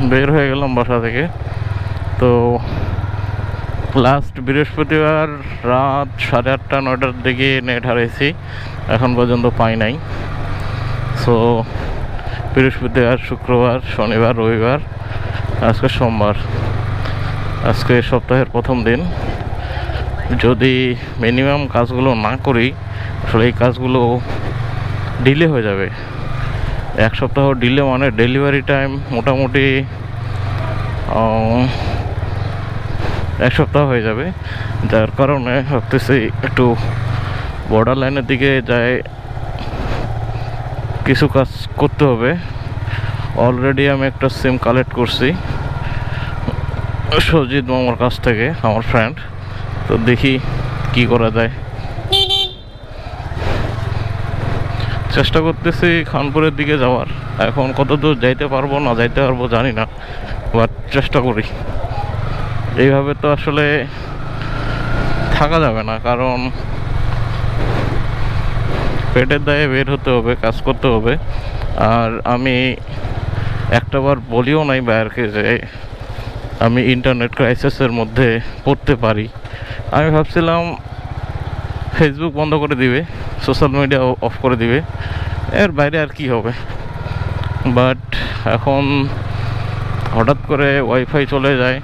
বের হয়ে গেলাম বাসা থেকে। তো লাস্ট বৃহস্পতিবার রাত 8:30 9টার দিকে নেট হারাইছি, এখন পর্যন্ত পাই নাই। সো বৃহস্পতিবার, শুক্রবার, শনিবার, রবিবার, আজকে সোমবার, আজকে সপ্তাহের প্রথম দিন। যদি মিনিমাম কাজগুলো না করি, আসলে এই কাজগুলো ডিলে হয়ে যাবে। এক সপ্তাহ ডিলে মানে ডেলিভারি টাইম মোটামুটি 1 সপ্তাহ হয়ে যাবে। যার কারণে ভাবতেছি একটু বর্ডার লাইনের দিকে যায় কিছু কাজ করতে হবে। অলরেডি আমি একটা সিম কালেক্ট করছি সজিদ মামার কাছ থেকে, আমার ফ্রেন্ড। তো দেখি কি করা যায়। চেষ্টা করতেছি খানপুরের দিকে যাওয়ার। এখন কত দূর যাইতে পারবো না যাইতে পারবো জানি না, বাট চেষ্টা করি। এইভাবে তো আসলে থাকা যাবে না, কারণ পেটের দায়ে বের হতে হবে, কাজ করতে হবে। আর আমি একটাবার বলিও নাই বাইরকে যে আমি ইন্টারনেট ক্রাইসিসের মধ্যে পড়তে পারি। আমি ভাবছিলাম ফেসবুক বন্ধ করে দিবে, সোশ্যাল মিডিয়া অফ করে দিবে, এর বাইরে আর কি হবে। বাট এখন হঠাৎ করে ওয়াইফাই চলে যায়,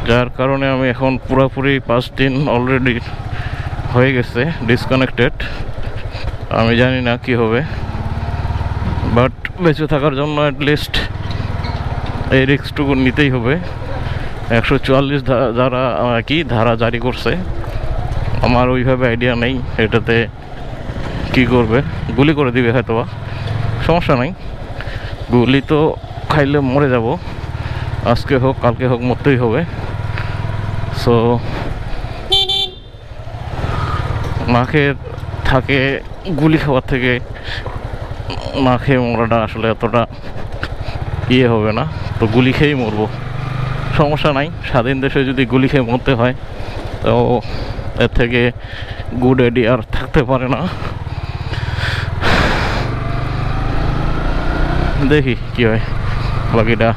যার কারণে আমি এখন পুরোপুরি 5 দিন অলরেডি হয়ে গেছে ডিসকানেক্টেড। আমি জানি না কি হবে, বাট বেঁচে থাকার জন্য অ্যাটলিস্ট এই রিস্কটুকু নিতেই হবে। 144 ধারা জারি করছে। আমার ওইভাবে আইডিয়া নেই এটাতে কি করবে, গুলি করে দিবে হয়তোবা, সমস্যা নাই। গুলি তো খাইলে মরে যাব, আজকে হোক কালকে হোক মরতেই হবে। সো না খেয়ে থাকে গুলি খাওয়ার থেকে না খেয়ে মরাটা আসলে এতটা ইয়ে হবে না। তো গুলি খেয়েই মরবো, সমস্যা নাই। স্বাধীন দেশে যদি গুলি খেয়ে মরতে হয় তো এর থেকে গুড আইডিয়া আর থাকতে পারে না। দেখি কি হয়, বাকিটা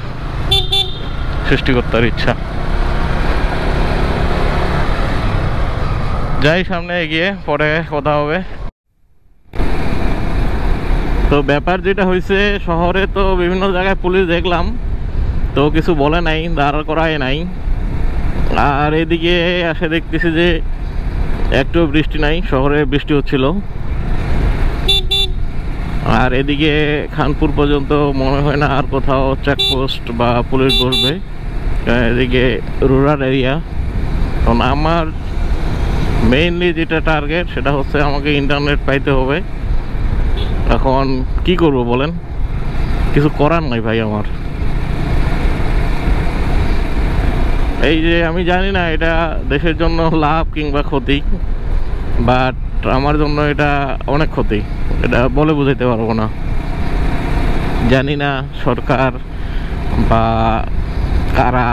সৃষ্টিকর্তার ইচ্ছা। যাই সামনে এগিয়ে, পরে কথা হবে। তো ব্যাপার যেটা হয়েছে, শহরে তো বিভিন্ন জায়গায় পুলিশ দেখলাম, তো কিছু বলে নাই, দাঁড় করায় নাই। আর এদিকে আসে দেখতেছি যে একটু বৃষ্টি নাই, শহরে বৃষ্টি হচ্ছিল। আর এদিকে খানপুর পর্যন্ত মনে হয় না আর কোথাও চেকপোস্ট বা পুলিশ বসবে, এদিকে রুরাল এরিয়া। কারণ আমার মেইনলি যেটা টার্গেট সেটা হচ্ছে আমাকে ইন্টারনেট পাইতে হবে। এখন কি করব বলেন, কিছু করার নাই ভাই আমার। এই যে আমি জানি না এটা দেশের জন্য লাভ কিংবা ক্ষতি, বাট আমার জন্য এটা অনেক ক্ষতি, এটা বলে বুঝাইতে পারবো না। জানি না সরকার বা কারা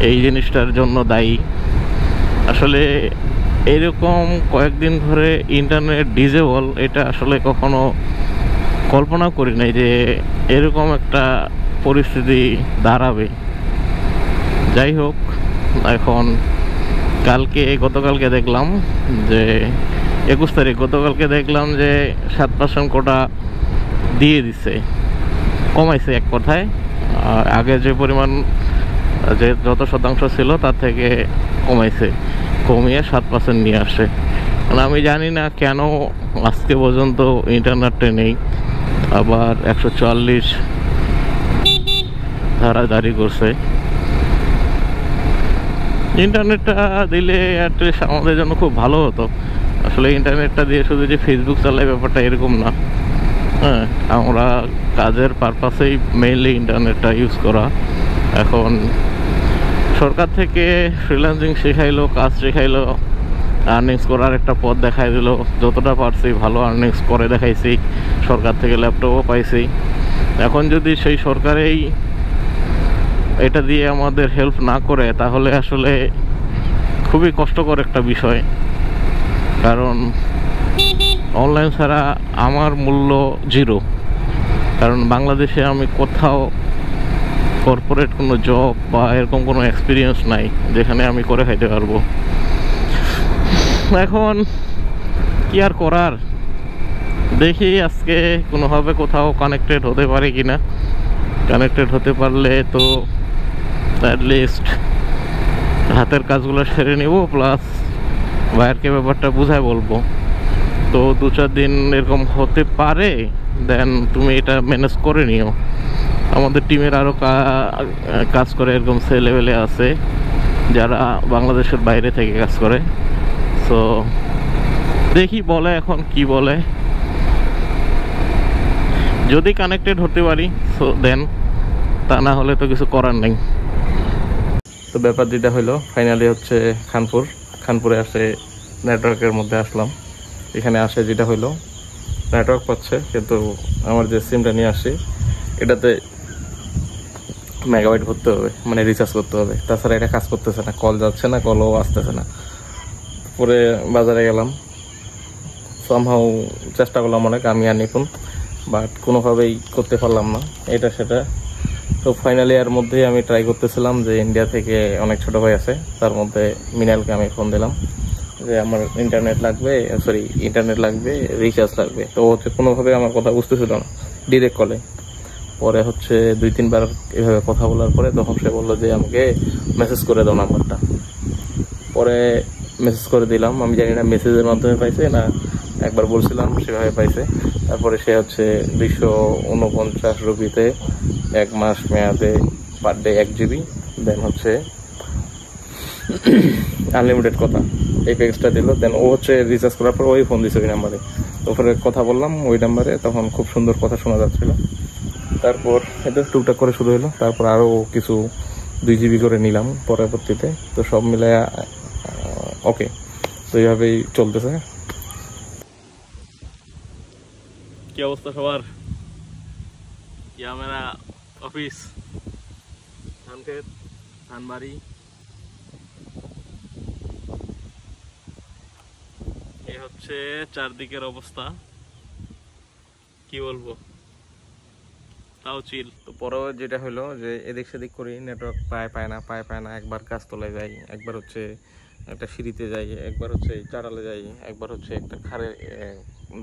এই জিনিসটার জন্য দায়ী। আসলে এরকম কয়েকদিন ধরে ইন্টারনেট ডিজেবল, এটা আসলে কখনো কল্পনা করি নাই যে এরকম একটা পরিস্থিতি দাঁড়াবে। যাই হোক, এখন গতকালকে দেখলাম যে 21 তারিখ, গতকালকে দেখলাম যে 7% কোটা দিয়ে দিছে, কমাইছে এক কথায়। আগে যে পরিমাণ যে যত শতাংশ ছিল তার থেকে কমাইছে, কমিয়ে 7% নিয়ে আসে। আমি জানি না কেন আজকে পর্যন্ত ইন্টারনেটে নেই, আবার 144 ধারা জারি করছে। ইন্টারনেটটা দিলে অ্যাটলিস্ট আমাদের জন্য খুব ভালো হতো। আসলে ইন্টারনেটটা দিয়ে শুধু যে ফেসবুক চালাই ব্যাপারটা এরকম না। হ্যাঁ, আমরা কাজের পারপাসেই মেইনলি ইন্টারনেটটা ইউজ করা। এখন সরকার থেকে ফ্রিল্যান্সিং শেখাইলো, কাজ শেখাইলো, আর্নিংস করার একটা পথ দেখাই দিল। যতটা পারছি ভালো আর্নিংস করে দেখাইছি, সরকার থেকে ল্যাপটপও পাইছি। এখন যদি সেই সরকারেই এটা দিয়ে আমাদের হেল্প না করে, তাহলে আসলে খুবই কষ্টকর একটা বিষয়। কারণ অনলাইন ছাড়া আমার মূল্য জিরো। কারণ বাংলাদেশে আমি কোথাও কর্পোরেট কোনো জব বা এরকম কোনো এক্সপিরিয়েন্স নাই যেখানে আমি করে খাইতে পারবো। এখন কি আর করার, দেখি আজকে কোনোভাবে কোথাও কানেক্টেড হতে পারে কিনা। কানেক্টেড হতে পারলে তো অ্যাটলিস্ট হাতের কাজগুলো সেরে নেব, প্লাস ভাইয়ারকে ব্যাপারটা বুঝায় বলবো। তো 2-4 দিন এরকম হতে পারে, দেন তুমি এটা ম্যানেজ করে নিও। আমাদের টিমের আরও কাজ করে এরকম সে লেভেলে আছে যারা বাংলাদেশের বাইরে থেকে কাজ করে। সো দেখি বলে এখন কি বলে, যদি কানেক্টেড হতে পারি সো দেন, তা না হলে তো কিছু করার নেই। তো ব্যাপার যেটা হলো ফাইনালি হচ্ছে খানপুরে আসে নেটওয়ার্কের মধ্যে আসলাম। এখানে আসে যেটা হলো নেটওয়ার্ক পাচ্ছে, কিন্তু আমার যে সিমটা নিয়ে আসি এটাতে মেগাবাইট ভরতে হবে, মানে রিচার্জ করতে হবে, তাছাড়া এটা কাজ করতেছে না, কল যাচ্ছে না, কলও আসতেছে না। পরে বাজারে গেলাম, সামহাউ চেষ্টা করলাম অনেক, আমি আর নিপুণ, বাট কোনোভাবেই করতে পারলাম না এটা সেটা। তো ফাইনালি এর মধ্যেই আমি ট্রাই করতেছিলাম যে ইন্ডিয়া থেকে অনেক ছোটো ভাই আছে, তার মধ্যে মিনালকে আমি ফোন দিলাম যে আমার ইন্টারনেট লাগবে, রিচার্জ লাগবে। তো হচ্ছে কোনোভাবে আমার কথা বুঝতেছিল না ডিরেক্ট কলে। পরে হচ্ছে 2-3 বার এভাবে কথা বলার পরে তখন সে বললো যে আমাকে মেসেজ করে দাও নাম্বারটা। পরে মেসেজ করে দিলাম, আমি জানি না মেসেজের মাধ্যমে পাইছে না একবার বলছিলাম সেভাবে পাইছে। তারপরে সে হচ্ছে 249 রুপিতে 1 মাস মেয়াদে পার ডে 1 GB, দেন হচ্ছে আনলিমিটেড কথা, এই প্যাকেজটা দিল। দেন ও হচ্ছে রিচার্জ করার পর ওই ফোন দিছে ওই নাম্বারে, তারপরে কথা বললাম ওই নাম্বারে, তখন খুব সুন্দর কথা শোনা যাচ্ছিল। তারপর এটা টুকটাক করে শুরু হলো, তারপর আরও কিছু 2 GB করে নিলাম পরবর্তীতে। তো সব মিলায়া ওকে, তো এইভাবেই চলতেছে। কি অবস্থা সবার? ক্যামেরা অফিস, ধানক্ষেত, ধানবাড়ি, এই হচ্ছে চারদিকের অবস্থা, কি বলবো, তাও চিল। তো পরে যেটা হলো যে এদিক সেদিক করি, নেটওয়ার্ক পায় না, একবার গাছতলায় যাই, একবার হচ্ছে একটা সিঁড়িতে যাই, একবার হচ্ছে চারালে যাই, একবার হচ্ছে একটা খাড়ে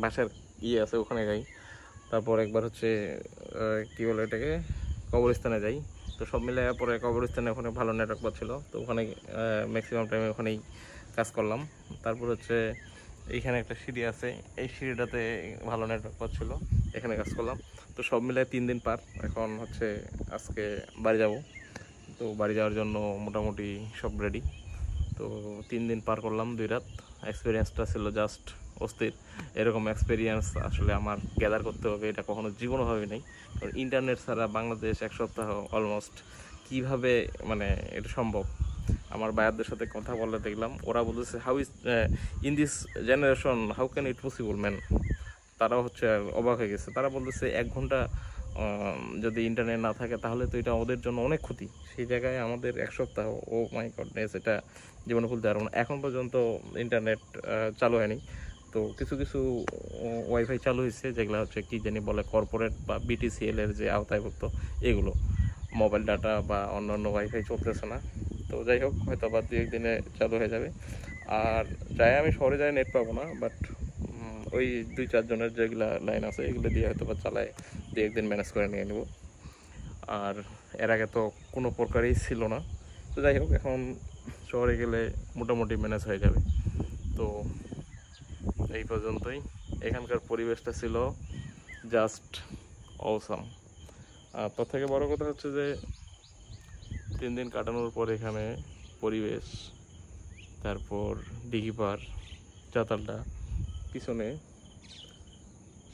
বাসার আছে ওখানে যাই, তারপর একবার হচ্ছে কি বলে এটাকে কবরস্থানে যাই। তো সব মিলে পরে কবরস্থানে ওখানে ভালো নেটওয়ার্ক পাচ্ছিলো, তো ওখানে ম্যাক্সিমাম টাইমে ওখানেই কাজ করলাম। তারপর হচ্ছে এইখানে একটা সিঁড়ি আছে, এই সিঁড়িটাতে ভালো নেটওয়ার্ক পাচ্ছিলো, এখানে কাজ করলাম। তো সব মিলায় 3 দিন পার। এখন হচ্ছে আজকে বাড়ি যাব, তো বাড়ি যাওয়ার জন্য মোটামুটি সব রেডি। তো 3 দিন পার করলাম 2 রাত। এক্সপিরিয়েন্সটা ছিল জাস্ট অস্থির। এরকম এক্সপিরিয়েন্স আসলে আমার গ্যাদার করতে হবে, এটা কখনো জীবনও ভাবি নাই। কারণ ইন্টারনেট ছাড়া বাংলাদেশ 1 সপ্তাহ অলমোস্ট কীভাবে মানে এটা সম্ভব। আমার ভাইয়াদের সাথে কথা বলে দেখলাম, ওরা বলতেছে how is in this generation how can it possible man. তারাও হচ্ছে অবাক হয়ে গেছে, তারা বলতেছে 1 ঘন্টা যদি ইন্টারনেট না থাকে তাহলে তো এটা ওদের জন্য অনেক ক্ষতি। সেই জায়গায় আমাদের 1 সপ্তাহ, ও মাই গডনেস, এটা জীবনে ভুলতে পারবো না। এখন পর্যন্ত ইন্টারনেট চালু হয়নি। তো কিছু কিছু ওয়াইফাই চালু হয়েছে, যেগুলো হচ্ছে কি জানি বলে কর্পোরেট বা BTCL এর যে আওতায়ভুক্ত, এগুলো মোবাইল ডাটা বা অন্যান্য ওয়াইফাই চলতেছে না। তো যাই হোক, হয়তো আবার 2-1 দিনে চালু হয়ে যাবে। আর যাই আমি শহরে যাই নেট পাবো না, বাট ওই 2-4 জনের যেগুলো লাইন আছে এগুলো দিয়ে হয়তো বা চালায় 2-1 দিন ম্যানেজ করে নিয়ে নেব। আর এর আগে তো কোনো প্রকারই ছিল না। তো যাই হোক, এখন শহরে গেলে মোটামুটি ম্যানেজ হয়ে যাবে। তো এই পর্যন্তই। এখানকার পরিবেশটা ছিল জাস্ট অসাম। আর তার থেকে বড় কথা হচ্ছে যে 3 দিন কাটানোর পর এখানে পরিবেশ, তারপর দিঘিপাড়, চাতালটা পিছনে,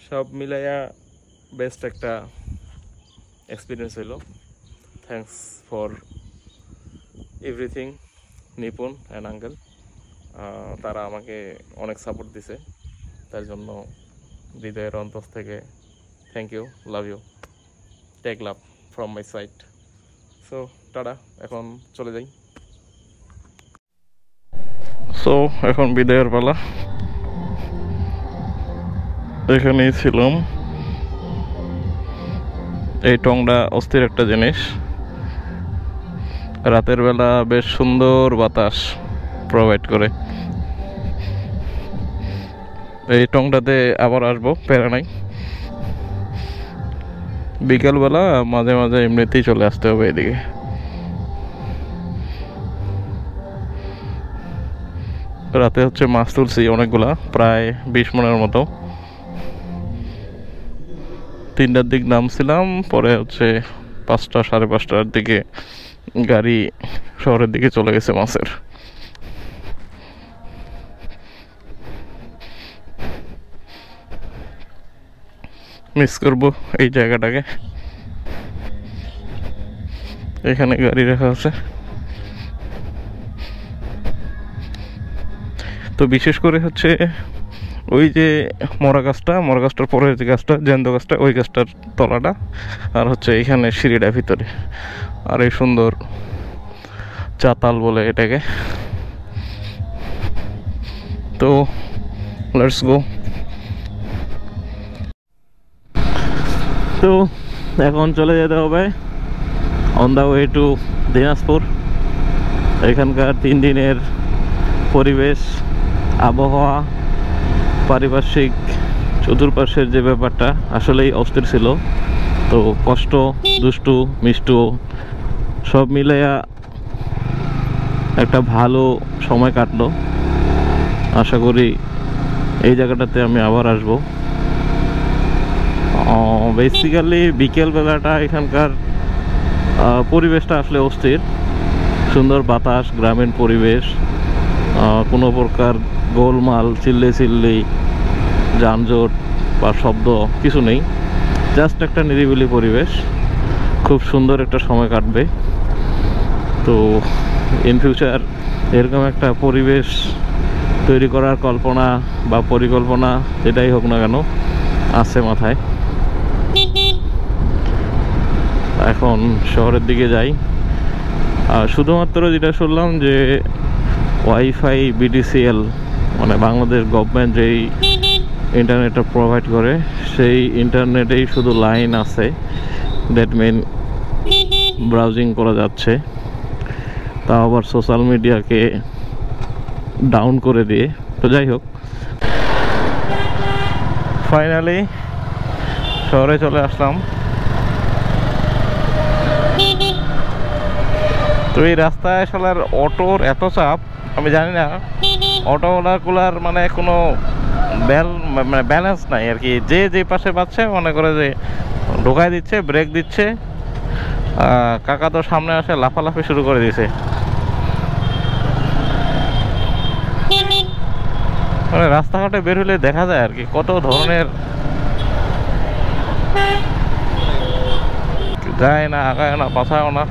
সব মিলাইয়া বেস্ট একটা এক্সপিরিয়েন্স হলো। Thanks for everything Nipun and uncle. তারা আমাকে অনেক সাপোর্ট দিছে, তার জন্য হৃদয়ের অন্তর থেকে thank you, love you, take love from my side. So tata, এখন চলে যাই। সো এখন বিদায়ের পালা। এখানেই ছিলাম। এই টংটা অস্থির একটা জিনিস, রাতের বেলা বেশ সুন্দর বাতাস প্রোভাইড করে। এই টংটাতে আবার আসবো, প্যারা নাই। বিকালবেলা মাঝে মাঝে এমনিতেই চলে আসতে হবে এদিকে। রাতে হচ্ছে মাছ তুলছি অনেকগুলা, প্রায় 20 মনের মতো। 3টার দিক নামছিলাম, পরে হচ্ছে 5টা সাড়ে 5টার দিকে গাড়ি শহরের দিকে চলে গেছে মাছের। মিস করবো এই জায়গাটাকে। এখানে গাড়ি রাখা আছে। তো বিশেষ করে হচ্ছে ওই যে মরা গাছটার পরের যে গাছটা, জ্যান্ত গাছটা, ওই গাছটার তলাটা, আর হচ্ছে এখানে সিঁড়িটা ভিতরে, আর এই সুন্দর চাতাল বলে এটাকে। তো লেটস গো। তো এখন চলে যেতে হবে on the way to Dinajpur. এখানকার 3 দিনের পরিবেশ, আবহাওয়া, পারিপার্শ্বিক চতুর্পার্শ্বের যে ব্যাপারটা আসলেই অস্থির ছিল। তো কষ্ট, দুষ্টু, মিষ্টু সব মিলাইয়া একটা ভালো সময় কাটলো। আশা করি এই জায়গাটাতে আমি আবার আসবো। বেসিক্যালি বিকেলবেলাটা এখানকার পরিবেশটা আসলে অস্থির। সুন্দর বাতাস, গ্রামীণ পরিবেশ, কোনো প্রকার গোলমাল, চিল্লি যানজট বা শব্দ কিছু নেই। জাস্ট একটা নিরিবিলি পরিবেশ, খুব সুন্দর একটা সময় কাটবে। তো ইন ফিউচার এরকম একটা পরিবেশ তৈরি করার কল্পনা বা পরিকল্পনা যেটাই হোক না কেন আছে মাথায়। এখন শহরের দিকে যাই। আর শুধুমাত্র যেটা শুনলাম যে ওয়াইফাই বিডিসিএল মানে বাংলাদেশ গভর্নমেন্ট যেই ইন্টারনেটটা প্রোভাইড করে সেই ইন্টারনেটেই শুধু লাইন আছে, দ্যাট মিন ব্রাউজিং করা যাচ্ছে। তা আবার সোশ্যাল মিডিয়াকে ডাউন করে দিয়ে। তো যাই হোক, ফাইনালি শহরে চলে আসলাম। তো এই রাস্তায় আসলে অটোর এত চাপ, আমি জানি না অটোওয়ালাগুলার মানে কোনো ব্যালেন্স নাই আর কি। যে পাশে পাচ্ছে মনে করে যে ঢোকায় দিচ্ছে, ব্রেক দিচ্ছে। কাকা তো সামনে আসে লাফালাফি শুরু করে দিয়েছে। মানে রাস্তাঘাটে বের হলে দেখা যায় আর কি কত ধরনের যায় না, আগায় না, পাছায়ও না।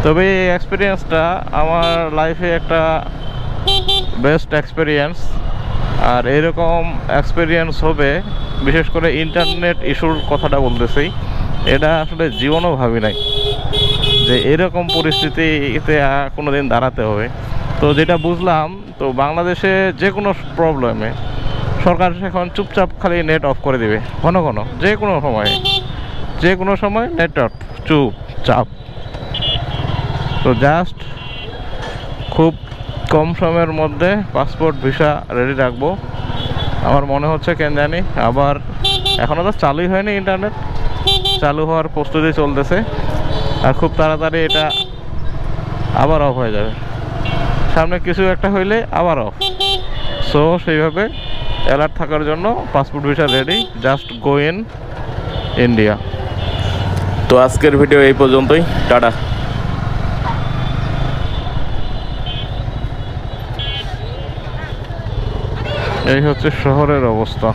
তবে এই এক্সপিরিয়েন্সটা আমার লাইফে একটা বেস্ট এক্সপিরিয়েন্স। আর এরকম এক্সপিরিয়েন্স হবে, বিশেষ করে ইন্টারনেট ইস্যুর কথাটা বলতেছি, এটা আসলে জীবনও ভাবি নাই যে এরকম পরিস্থিতিতে কোনো দিন দাঁড়াতে হবে। তো যেটা বুঝলাম, তো বাংলাদেশে যে কোনো প্রবলেমে সরকার এখন চুপচাপ খালি নেট অফ করে দেবে ঘন ঘন, যে কোনো সময় নেট অফ, চুপচাপ। তো জাস্ট খুব কম সময়ের মধ্যে পাসপোর্ট ভিসা রেডি রাখবো। আমার মনে হচ্ছে কেন জানি আবার এখনও তো চালুই হয়নি, ইন্টারনেট চালু হওয়ার প্রস্তুতি চলতেছে। আর খুব তাড়াতাড়ি এটা আবার অফ হয়ে যাবে, সামনে কিছু একটা হইলে আবার অফ। সো সেইভাবে অ্যালার্ট থাকার জন্য passport visa ready, just go in India. তো আজকের ভিডিও এই পর্যন্তই, টাটা। এই হচ্ছে শহরের অবস্থা।